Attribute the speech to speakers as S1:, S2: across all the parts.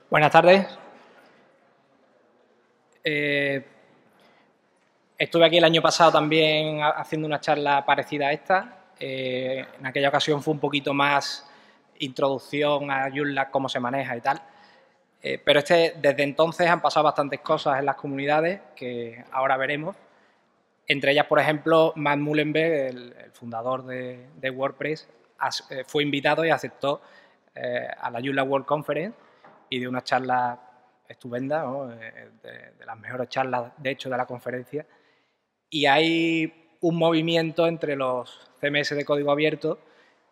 S1: Buenas tardes. Estuve aquí el año pasado también haciendo una charla parecida a esta. En aquella ocasión fue un poquito más introducción a Joomla, cómo se maneja y tal. Pero desde entonces han pasado bastantes cosas en las comunidades que ahora veremos. Entre ellas, por ejemplo, Matt Mullenweg, el fundador de WordPress, fue invitado y aceptó a la Joomla World Conference y dio una charla estupenda, ¿no? de las mejores charlas, de hecho, de la conferencia. Y hay un movimiento entre los CMS de código abierto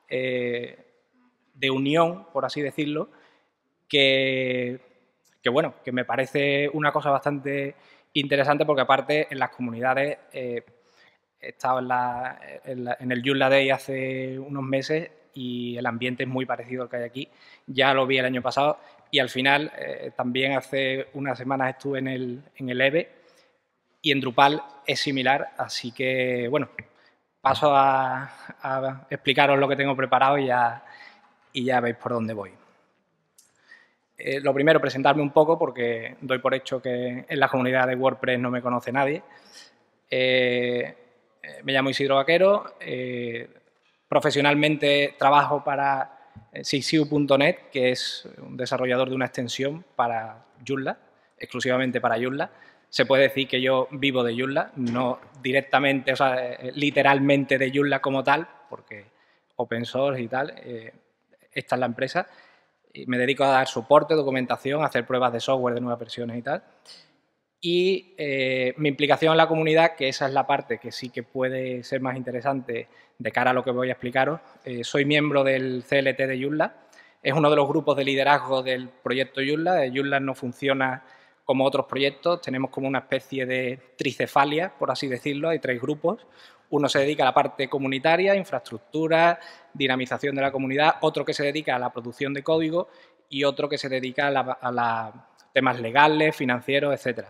S1: de unión, por así decirlo, que me parece una cosa bastante interesante porque aparte en las comunidades he estado en el Joomla Day hace unos meses y el ambiente es muy parecido al que hay aquí. Ya lo vi el año pasado y al final también hace unas semanas estuve en el EVE y en Drupal es similar, así que bueno, paso a explicaros lo que tengo preparado y ya veis por dónde voy. Lo primero, presentarme un poco porque doy por hecho que en la comunidad de WordPress no me conoce nadie. Me llamo Isidro Vaquero, profesionalmente trabajo para Sixiu.net, que es un desarrollador de una extensión para Joomla, exclusivamente para Joomla. Se puede decir que yo vivo de Joomla, no directamente, o sea, literalmente de Joomla como tal, porque open source y tal, esta es la empresa. Y me dedico a dar soporte, documentación, a hacer pruebas de software de nuevas versiones y tal. Y mi implicación en la comunidad, que esa es la parte que sí que puede ser más interesante de cara a lo que voy a explicaros. Soy miembro del CLT de Joomla. Es uno de los grupos de liderazgo del proyecto Joomla. Joomla no funciona como otros proyectos. Tenemos como una especie de tricefalia, por así decirlo. Hay 3 grupos. Uno se dedica a la parte comunitaria, infraestructura, dinamización de la comunidad. Otro que se dedica a la producción de código y otro que se dedica a temas legales, financieros, etcétera.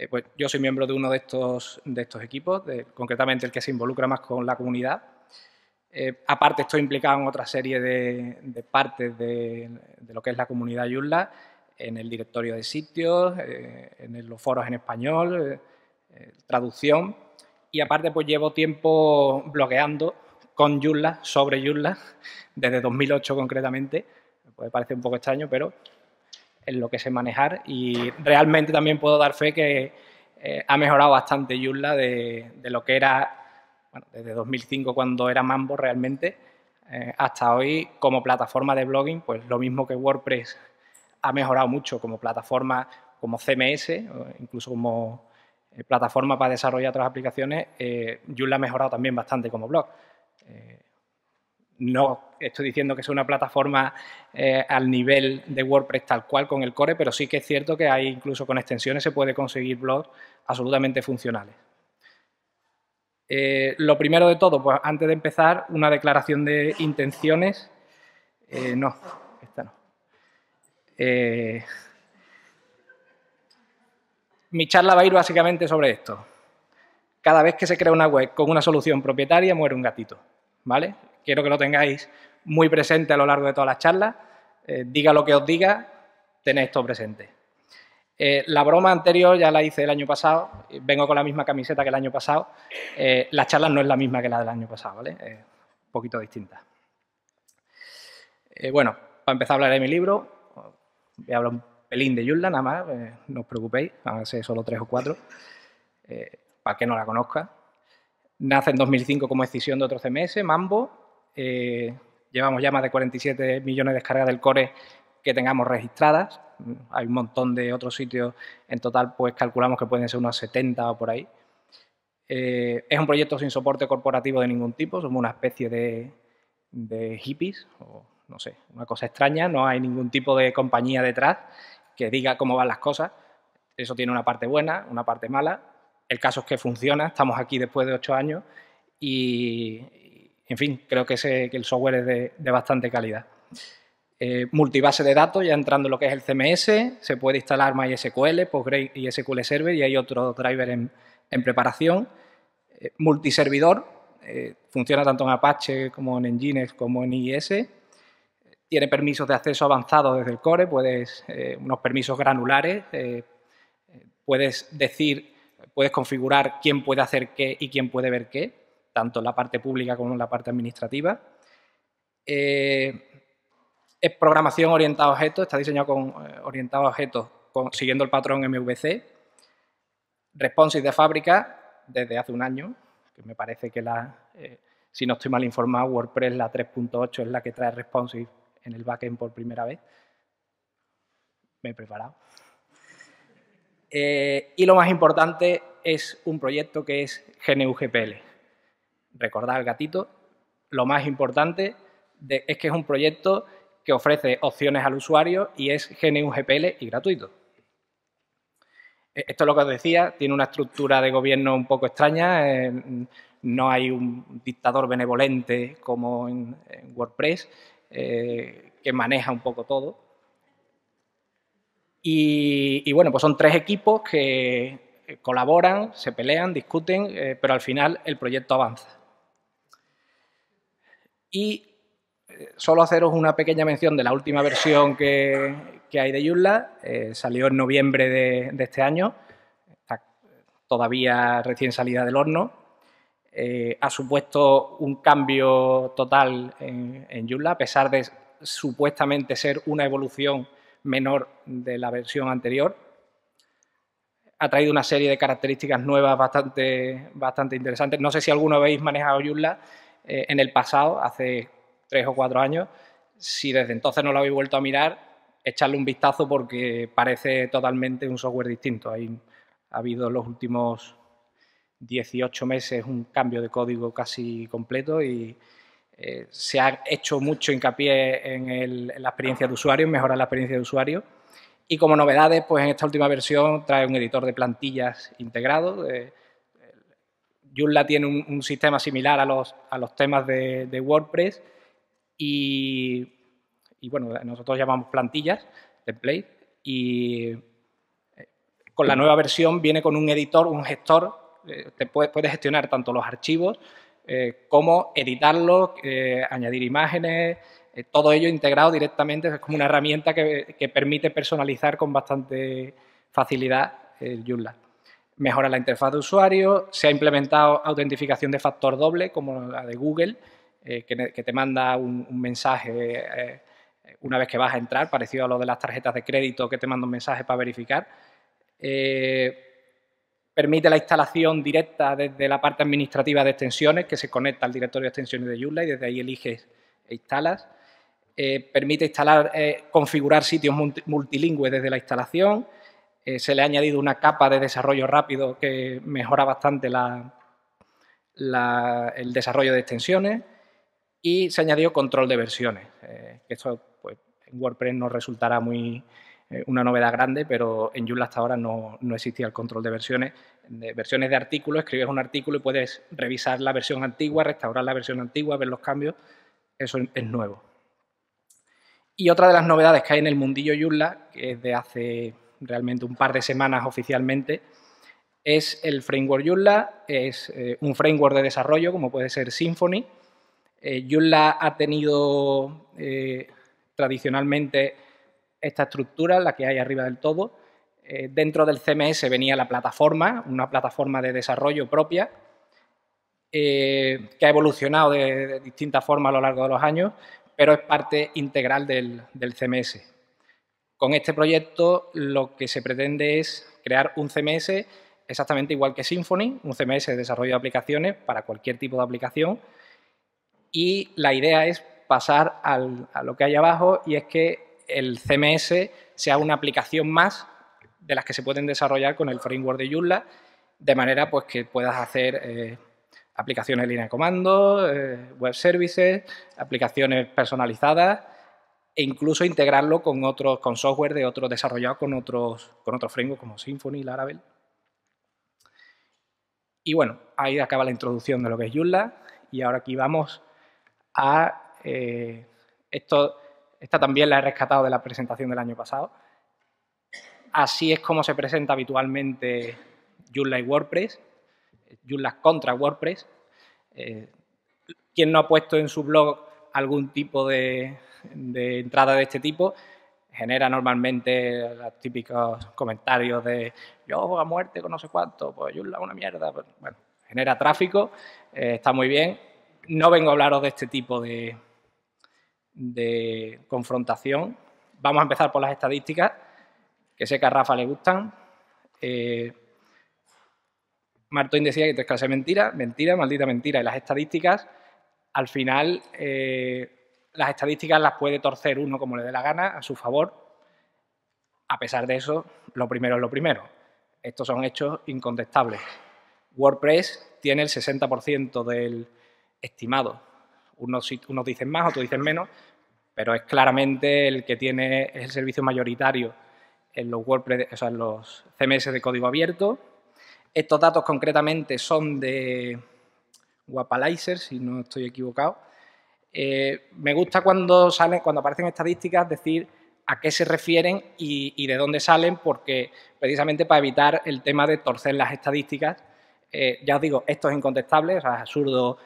S1: Pues yo soy miembro de uno de estos equipos, concretamente el que se involucra más con la comunidad. Aparte estoy implicado en otra serie de partes de lo que es la comunidad Joomla, en el directorio de sitios, en los foros en español, traducción. Y aparte pues llevo tiempo blogueando con Joomla, sobre Joomla, desde 2008 concretamente. Me puede parecer un poco extraño, pero en lo que sé manejar y realmente también puedo dar fe que ha mejorado bastante Joomla de lo que era, bueno, desde 2005 cuando era Mambo realmente, hasta hoy como plataforma de blogging, pues lo mismo que WordPress ha mejorado mucho como plataforma, como CMS, incluso como plataforma para desarrollar otras aplicaciones, Joomla ha mejorado también bastante como blog. No estoy diciendo que sea una plataforma al nivel de WordPress tal cual con el core, pero sí que es cierto que hay, incluso con extensiones se puede conseguir blogs absolutamente funcionales. Lo primero de todo, pues antes de empezar, una declaración de intenciones. No, esta no. Mi charla va a ir básicamente sobre esto. Cada vez que se crea una web con una solución propietaria, muere un gatito, ¿vale? Quiero que lo tengáis muy presente a lo largo de todas las charlas. Diga lo que os diga, tenéis esto presente. La broma anterior ya la hice el año pasado, vengo con la misma camiseta que el año pasado. La charla no es la misma que la del año pasado, ¿vale? Un poquito distinta. Bueno, para empezar a hablar de mi libro, voy a hablar un pelín de Joomla nada más, no os preocupéis, van a ser solo 3 o 4, para que no la conozca. Nace en 2005 como decisión de otro CMS, Mambo. Llevamos ya más de 47 millones de descargas del core que tengamos registradas. Hay un montón de otros sitios. En total, pues calculamos que pueden ser unos 70 o por ahí. Es un proyecto sin soporte corporativo de ningún tipo. Somos una especie de hippies o no sé, una cosa extraña. No hay ningún tipo de compañía detrás que diga cómo van las cosas. Eso tiene una parte buena, una parte mala. El caso es que funciona, estamos aquí después de 8 años y, en fin, creo que el software es de bastante calidad. Multibase de datos, ya entrando en lo que es el CMS, se puede instalar MySQL, Postgres y SQL Server y hay otro driver en preparación. Multiservidor, funciona tanto en Apache como en Nginx como en IIS. tiene permisos de acceso avanzados desde el core, unos permisos granulares, puedes configurar quién puede hacer qué y quién puede ver qué, tanto en la parte pública como en la parte administrativa. Es programación orientada a objetos, está diseñado orientado a objetos siguiendo el patrón MVC. Responsive de fábrica desde hace un año, que me parece que si no estoy mal informado, WordPress, la 3.8 es la que trae responsive en el backend por primera vez. Me he preparado. Y lo más importante es un proyecto que es GNU-GPL. Recordad el gatito. Lo más importante es que es un proyecto que ofrece opciones al usuario y es GNU-GPL y gratuito. Esto es lo que os decía, tiene una estructura de gobierno un poco extraña, no hay un dictador benevolente como en WordPress, que maneja un poco todo. Y bueno, pues son 3 equipos que colaboran, se pelean, discuten, pero al final el proyecto avanza. Y solo haceros una pequeña mención de la última versión que hay de Joomla. Salió en noviembre de este año, está todavía recién salida del horno. Ha supuesto un cambio total en Joomla, a pesar de supuestamente ser una evolución menor de la versión anterior. Ha traído una serie de características nuevas bastante interesantes. No sé si alguno habéis manejado Joomla en el pasado, hace 3 o 4 años. Si desde entonces no lo habéis vuelto a mirar, echarle un vistazo porque parece totalmente un software distinto. Ha habido en los últimos 18 meses un cambio de código casi completo y se ha hecho mucho hincapié en la experiencia de usuario, en mejorar la experiencia de usuario. Y como novedades, pues en esta última versión trae un editor de plantillas integrado. Joomla tiene un sistema similar a los temas de WordPress y bueno, nosotros llamamos plantillas, template, y con la nueva versión viene con un editor, un gestor, puedes gestionar tanto los archivos como editarlos, añadir imágenes, todo ello integrado directamente, es como una herramienta que permite personalizar con bastante facilidad el Joomla. Mejora la interfaz de usuario, se ha implementado autentificación de factor doble, como la de Google, que te manda un mensaje una vez que vas a entrar, parecido a lo de las tarjetas de crédito que te manda un mensaje para verificar. Permite la instalación directa desde la parte administrativa de extensiones, que se conecta al directorio de extensiones de Joomla y desde ahí eliges e instalas. Permite configurar sitios multilingües desde la instalación. Se le ha añadido una capa de desarrollo rápido que mejora bastante el desarrollo de extensiones y se ha añadido control de versiones. Esto pues, en WordPress nos resultará una novedad grande, pero en Joomla hasta ahora no existía el control de versiones. De versiones de artículos, escribes un artículo y puedes revisar la versión antigua, restaurar la versión antigua, ver los cambios. Eso es nuevo. Y otra de las novedades que hay en el mundillo Joomla, que es de hace realmente un par de semanas oficialmente, es el framework Joomla. Es un framework de desarrollo, como puede ser Symfony. Joomla ha tenido tradicionalmente esta estructura, la que hay arriba del todo. Dentro del CMS venía la plataforma, una plataforma de desarrollo propia, que ha evolucionado de distintas formas a lo largo de los años, pero es parte integral del CMS. Con este proyecto lo que se pretende es crear un CMS exactamente igual que Symfony, un CMS de desarrollo de aplicaciones para cualquier tipo de aplicación, y la idea es pasar a lo que hay abajo, y es que el CMS sea una aplicación más de las que se pueden desarrollar con el framework de Joomla, de manera pues, que puedas hacer aplicaciones de línea de comando, web services, aplicaciones personalizadas e incluso integrarlo con software de otros desarrollados con otros frameworks como Symfony, Laravel. Y bueno, ahí acaba la introducción de lo que es Joomla y ahora aquí vamos a esta también la he rescatado de la presentación del año pasado. Así es como se presenta habitualmente Joomla y WordPress, Joomla contra WordPress. ¿Quién no ha puesto en su blog algún tipo de de entrada de este tipo, genera normalmente los típicos comentarios de yo a muerte con no sé cuánto, pues Joomla es una mierda. Pues, bueno, genera tráfico, está muy bien. No vengo a hablaros de este tipo de confrontación. Vamos a empezar por las estadísticas, que sé que a Rafa le gustan. Martín decía que 3 clases de mentira, mentira, maldita mentira. Y las estadísticas, al final, las estadísticas las puede torcer uno como le dé la gana, a su favor. A pesar de eso, lo primero es lo primero. Estos son hechos incontestables. WordPress tiene el 60% del estimado. Unos dicen más, otros dicen menos, pero es claramente el que tiene, es el servicio mayoritario en los WordPress, o sea, en los CMS de código abierto. Estos datos concretamente son de Wapalizer, si no estoy equivocado. Me gusta cuando aparecen estadísticas decir a qué se refieren y de dónde salen, porque precisamente para evitar el tema de torcer las estadísticas. Ya os digo, esto es incontestable, o sea, es absurdo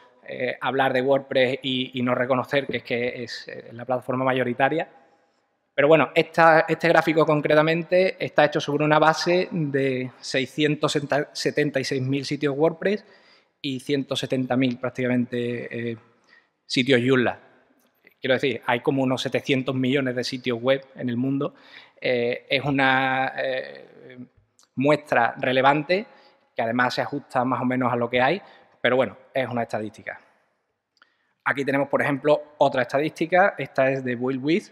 S1: hablar de WordPress y no reconocer que es la plataforma mayoritaria. Pero bueno, este gráfico concretamente está hecho sobre una base de 676.000 sitios WordPress y 170.000 prácticamente sitios Joomla. Quiero decir, hay como unos 700 millones de sitios web en el mundo. Es una muestra relevante que además se ajusta más o menos a lo que hay, pero bueno, es una estadística. Aquí tenemos, por ejemplo, otra estadística. Esta es de BuildWith,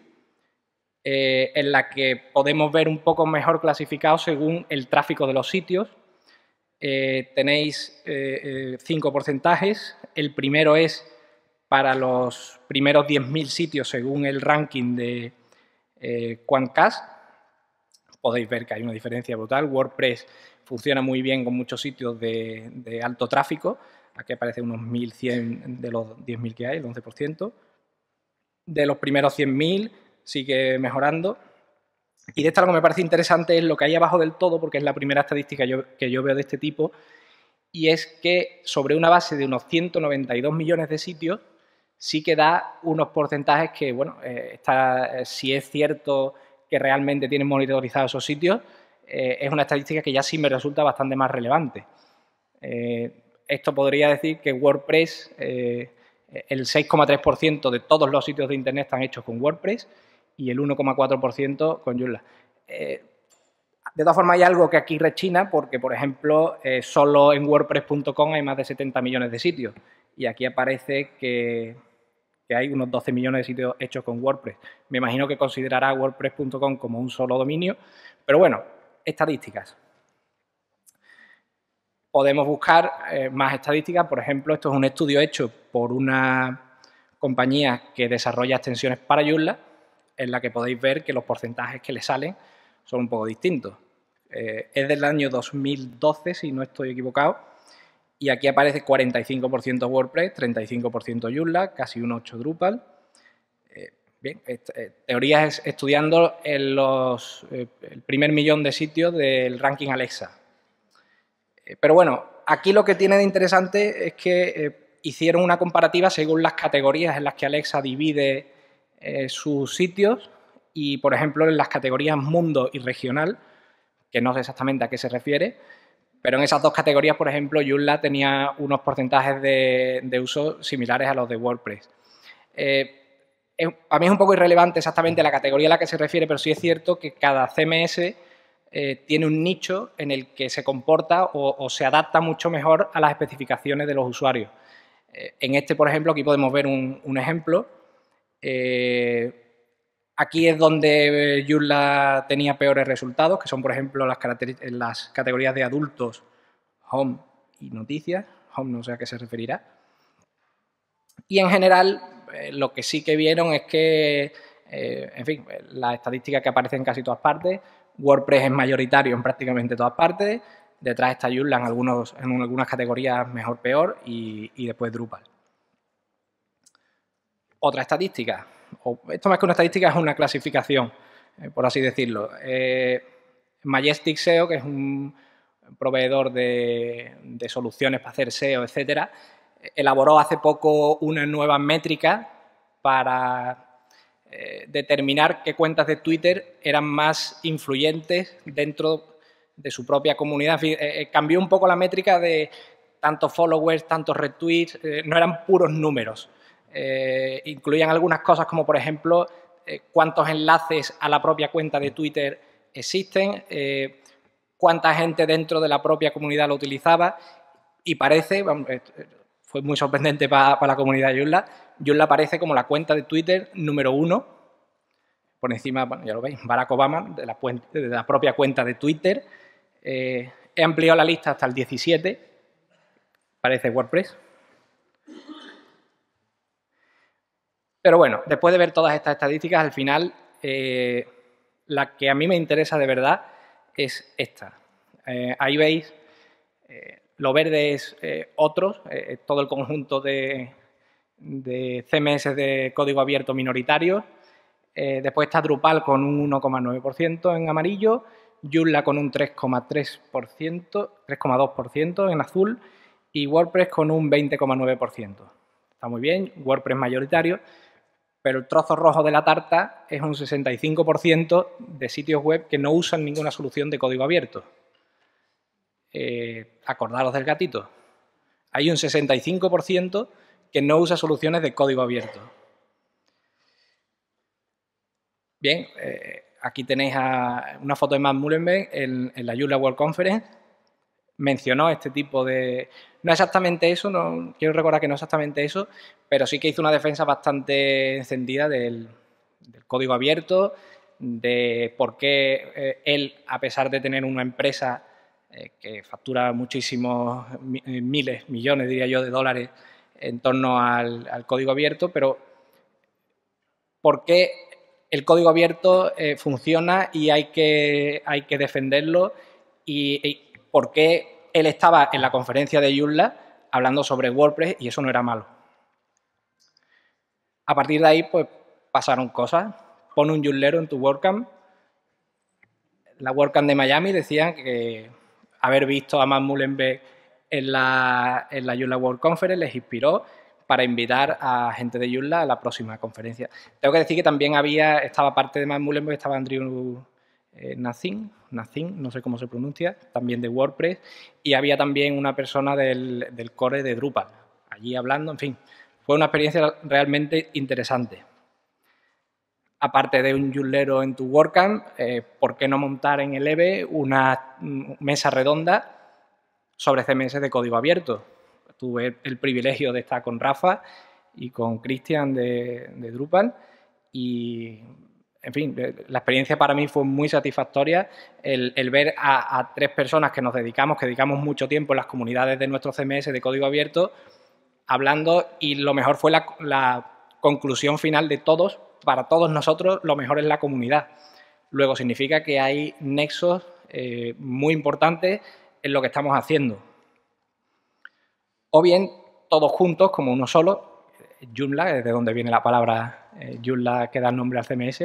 S1: en la que podemos ver un poco mejor clasificado según el tráfico de los sitios. Tenéis 5 porcentajes. El primero es para los primeros 10.000 sitios según el ranking de Quantcast. Podéis ver que hay una diferencia brutal. WordPress funciona muy bien con muchos sitios de alto tráfico. Aquí aparecen unos 1.100 de los 10.000 que hay, el 11%. De los primeros 100.000 sigue mejorando. Y de esto lo que me parece interesante es lo que hay abajo del todo, porque es la primera estadística que yo veo de este tipo, y es que sobre una base de unos 192 millones de sitios sí que da unos porcentajes que, bueno, si es cierto que realmente tienen monitorizados esos sitios, es una estadística que ya sí me resulta bastante más relevante. Esto podría decir que WordPress, el 6,3% de todos los sitios de Internet están hechos con WordPress y el 1,4% con Joomla. De todas formas, hay algo que aquí rechina porque, por ejemplo, solo en WordPress.com hay más de 70 millones de sitios y aquí aparece que hay unos 12 millones de sitios hechos con WordPress. Me imagino que considerará WordPress.com como un solo dominio, pero bueno, estadísticas. Podemos buscar más estadísticas. Por ejemplo, esto es un estudio hecho por una compañía que desarrolla extensiones para Joomla, en la que podéis ver que los porcentajes que le salen son un poco distintos. Es del año 2012, si no estoy equivocado, y aquí aparece 45% WordPress, 35% Joomla, casi un 8% Drupal. Bien, teorías estudiando el primer millón de sitios del ranking Alexa. Pero bueno, aquí lo que tiene de interesante es que hicieron una comparativa según las categorías en las que Alexa divide sus sitios y, por ejemplo, en las categorías mundo y regional, que no sé exactamente a qué se refiere, pero en esas dos categorías, por ejemplo, Joomla tenía unos porcentajes de uso similares a los de WordPress. A mí es un poco irrelevante exactamente la categoría a la que se refiere, pero sí es cierto que cada CMS tiene un nicho en el que se comporta o se adapta mucho mejor a las especificaciones de los usuarios. En este, por ejemplo, aquí podemos ver un ejemplo. Aquí es donde Joomla tenía peores resultados, que son, por ejemplo, las categorías de adultos, home y noticias. Home no sé a qué se referirá. Y en general, lo que sí que vieron es que, en fin, las estadísticas que aparecen en casi todas partes, WordPress es mayoritario en prácticamente todas partes, detrás está Joomla en algunas categorías mejor, peor, y después Drupal. Otra estadística, esto más que una estadística es una clasificación, por así decirlo. Majestic SEO, que es un proveedor de soluciones para hacer SEO, etcétera, elaboró hace poco una nueva métrica para determinar qué cuentas de Twitter eran más influyentes dentro de su propia comunidad. En fin, cambió un poco la métrica de tantos followers, tantos retweets, no eran puros números. Incluían algunas cosas como, por ejemplo, cuántos enlaces a la propia cuenta de Twitter existen, cuánta gente dentro de la propia comunidad lo utilizaba, y parece, fue muy sorprendente para la comunidad de Joomla, Joomla aparece como la cuenta de Twitter número 1, por encima, bueno, ya lo veis, Barack Obama, de la propia cuenta de Twitter. He ampliado la lista hasta el 17, parece WordPress. Pero bueno, después de ver todas estas estadísticas, al final, la que a mí me interesa de verdad es esta. Ahí veis, lo verde es otros, todo el conjunto de CMS de código abierto minoritarios. Después está Drupal con un 1,9% en amarillo, Joomla con un 3,2% en azul y WordPress con un 20,9%. Está muy bien, WordPress mayoritario, pero el trozo rojo de la tarta es un 65% de sitios web que no usan ninguna solución de código abierto. Acordaros del gatito. Hay un 65% que no usa soluciones de código abierto. Bien, aquí tenéis una foto de Matt Mullenweg en la Joomla World Conference. Mencionó este tipo de... No exactamente eso, no, quiero recordar que no exactamente eso, pero sí que hizo una defensa bastante encendida del código abierto, de por qué él, a pesar de tener una empresa que factura muchísimos miles, millones, diría yo, de dólares en torno al código abierto, pero por qué el código abierto funciona y hay que defenderlo y por qué él estaba en la conferencia de Joomla hablando sobre WordPress y eso no era malo. A partir de ahí, pues, pasaron cosas. Pon un Joomlero en tu WordCamp. La WordCamp de Miami decían que haber visto a Matt Mullenweg en la Joomla World Conference les inspiró para invitar a gente de Joomla a la próxima conferencia. Tengo que decir que también estaba parte de Matt Mullenweg, estaba Andrew Nazin, no sé cómo se pronuncia, también de WordPress, y había también una persona del core de Drupal, allí hablando, en fin, fue una experiencia realmente interesante. Aparte de un Joomlero en tu WordCamp, ¿por qué no montar en el EVE una mesa redonda sobre CMS de código abierto? Tuve el privilegio de estar con Rafa y con Cristian de Drupal y, en fin, la experiencia para mí fue muy satisfactoria el ver a tres personas que dedicamos mucho tiempo en las comunidades de nuestro CMS de código abierto hablando, y lo mejor fue la conclusión final de todos. Para todos nosotros lo mejor es la comunidad. Luego significa que hay nexos muy importantes en lo que estamos haciendo. O bien todos juntos como uno solo, Joomla, de donde viene la palabra Joomla que da nombre al CMS.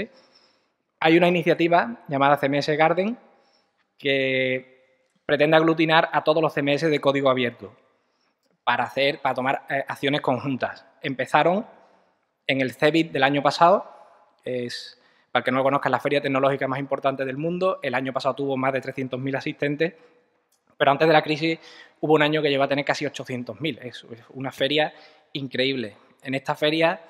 S1: Hay una iniciativa llamada CMS Garden que pretende aglutinar a todos los CMS de código abierto para tomar acciones conjuntas. Empezaron en el CeBIT del año pasado, para el que no lo conozca, es la feria tecnológica más importante del mundo. El año pasado tuvo más de 300.000 asistentes, pero antes de la crisis hubo un año que llegó a tener casi 800.000. Es una feria increíble. En esta feria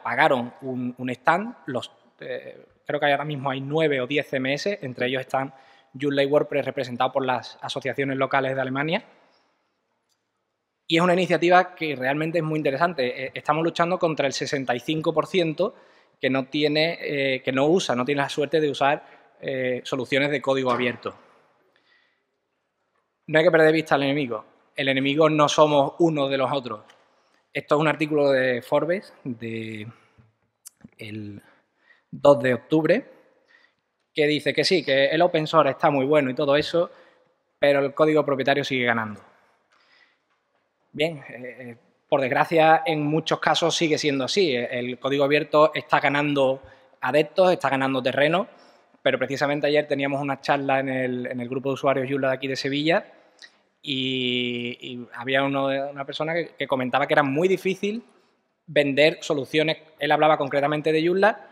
S1: pagaron un stand. Creo que ahora mismo hay 9 o 10 CMS, entre ellos están Joomla y WordPress representados por las asociaciones locales de Alemania. Y es una iniciativa que realmente es muy interesante. Estamos luchando contra el 65% que no tiene la suerte de usar soluciones de código abierto. No hay que perder de vista al enemigo. El enemigo no somos uno de los otros. Esto es un artículo de Forbes del 2 de octubre que dice que sí, que el open source está muy bueno y todo eso, pero el código propietario sigue ganando. Bien, por desgracia, en muchos casos sigue siendo así. El código abierto está ganando adeptos, está ganando terreno, pero precisamente ayer teníamos una charla en el grupo de usuarios Joomla de aquí de Sevilla y había una persona que comentaba que era muy difícil vender soluciones. Él hablaba concretamente de Joomla,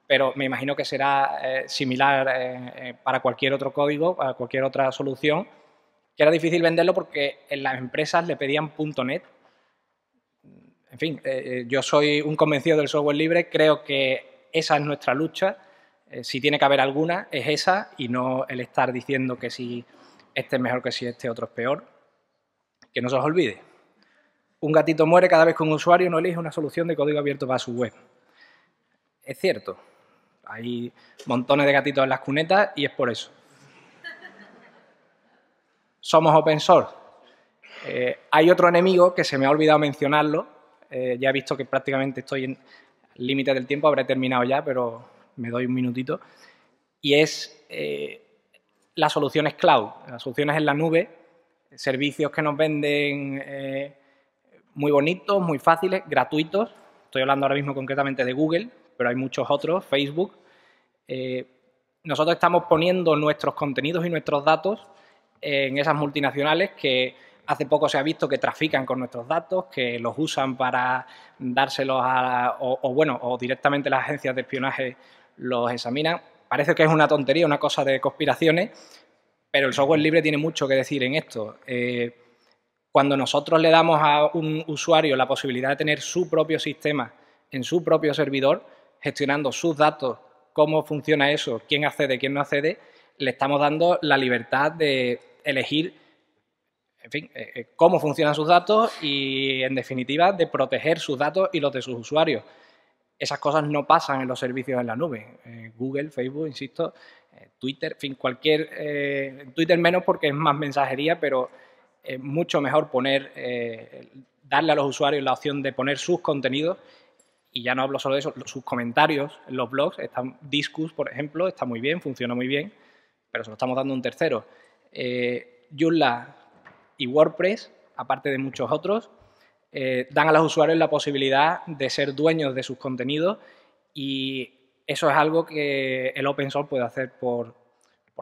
S1: pero me imagino que será similar para cualquier otro código, para cualquier otra solución, que era difícil venderlo porque en las empresas le pedían .NET. En fin, yo soy un convencido del software libre, creo que esa es nuestra lucha. Si tiene que haber alguna, es esa, y no el estar diciendo que si este es mejor que si este otro es peor. Que no se os olvide. Un gatito muere cada vez que un usuario no elige una solución de código abierto para su web. Es cierto. Hay montones de gatitos en las cunetas y es por eso. Somos open source. Hay otro enemigo que se me ha olvidado mencionarlo. Ya he visto que prácticamente estoy en el límite del tiempo, habré terminado ya, pero me doy un minutito. Y es las soluciones cloud, las soluciones en la nube, servicios que nos venden muy bonitos, muy fáciles, gratuitos. Estoy hablando ahora mismo concretamente de Google, pero hay muchos otros, Facebook. Nosotros estamos poniendo nuestros contenidos y nuestros datos en esas multinacionales que hace poco se ha visto que trafican con nuestros datos, que los usan para dárselos a... o directamente las agencias de espionaje los examinan. Parece que es una tontería, una cosa de conspiraciones, pero el software libre tiene mucho que decir en esto. Cuando nosotros le damos a un usuario la posibilidad de tener su propio sistema en su propio servidor, gestionando sus datos, cómo funciona eso, quién accede, quién no accede, le estamos dando la libertad de elegir, en fin, cómo funcionan sus datos y, en definitiva, de proteger sus datos y los de sus usuarios. Esas cosas no pasan en los servicios en la nube. Google, Facebook, insisto, Twitter, en fin, Twitter menos porque es más mensajería, pero es mucho mejor darle a los usuarios la opción de poner sus contenidos, y ya no hablo solo de eso, sus comentarios en los blogs. Disqus, por ejemplo, está muy bien, funciona muy bien, pero se lo estamos dando a un tercero. Joomla y WordPress, aparte de muchos otros, dan a los usuarios la posibilidad de ser dueños de sus contenidos, y eso es algo que el open source puede hacer por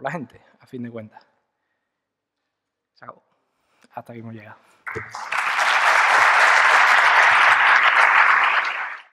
S1: la gente, a fin de cuentas. Hasta aquí hemos llegado.